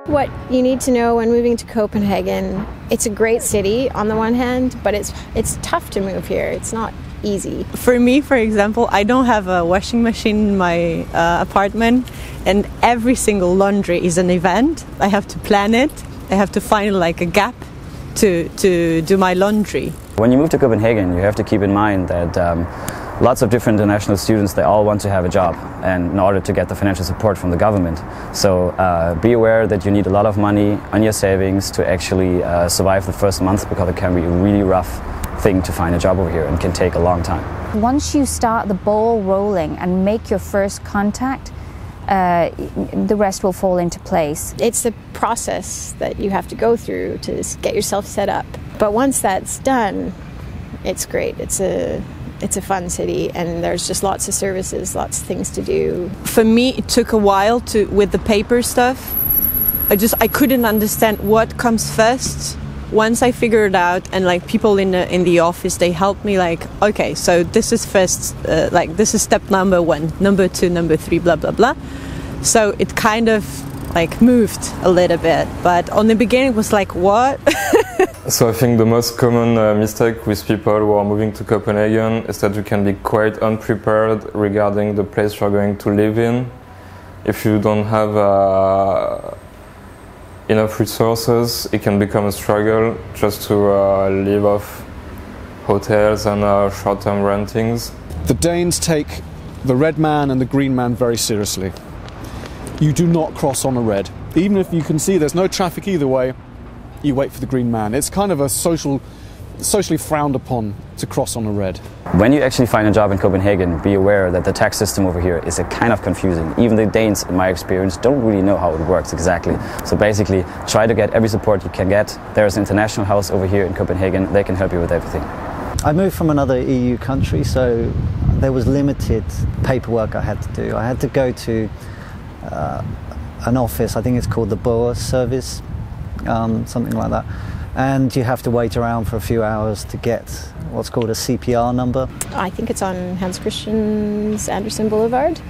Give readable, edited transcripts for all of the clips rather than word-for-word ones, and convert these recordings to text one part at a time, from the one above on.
What you need to know when moving to Copenhagen, it's a great city on the one hand, but it's tough to move here. It's not easy. For me, for example, I don't have a washing machine in my apartment, and every single laundry is an event. I have to plan it. I have to find like a gap to do my laundry. When you move to Copenhagen, you have to keep in mind that lots of different international students, they all want to have a job, and in order to get the financial support from the government. So be aware that you need a lot of money on your savings to actually survive the first month, because it can be a really rough thing to find a job over here and can take a long time. Once you start the ball rolling and make your first contact, the rest will fall into place. It's the process that you have to go through to get yourself set up. But once that's done, it's great. It's a fun city, and there's just lots of services, lots of things to do. For me, it took a while with the paper stuff. I couldn't understand what comes first. Once I figured out, and like people in the office, they helped me like, okay, so this is first, this is step number 1, number 2, number 3, blah blah blah. So it kind of like moved a little bit, but on the beginning it was like, what? So I think the most common mistake with people who are moving to Copenhagen is that you can be quite unprepared regarding the place you're going to live in. If you don't have enough resources, it can become a struggle just to live off hotels and short-term rentings. The Danes take the red man and the green man very seriously. You do not cross on a red. Even if you can see there's no traffic either way, you wait for the green man. It's kind of a socially frowned upon to cross on a red. When you actually find a job in Copenhagen, be aware that the tax system over here is a kind of confusing. Even the Danes, in my experience, don't really know how it works exactly. So basically, try to get every support you can get. There's an international house over here in Copenhagen. They can help you with everything. I moved from another EU country, so there was limited paperwork I had to do. I had to go to an office, I think it's called the Boer service, something like that. And you have to wait around for a few hours to get what's called a CPR number. I think it's on Hans Christian Andersen Boulevard.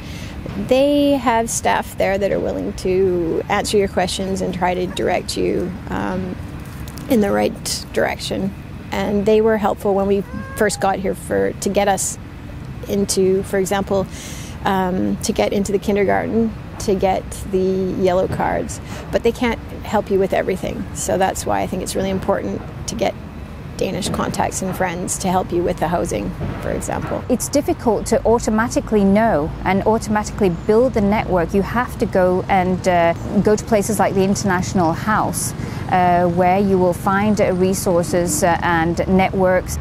They have staff there that are willing to answer your questions and try to direct you in the right direction. And they were helpful when we first got here to get us into, for example, to get into the kindergarten, to get the yellow cards, but they can't help you with everything. So that's why I think it's really important to get Danish contacts and friends to help you with the housing, for example. It's difficult to automatically know and automatically build the network. You have to go and go to places like the International House, where you will find resources and networks.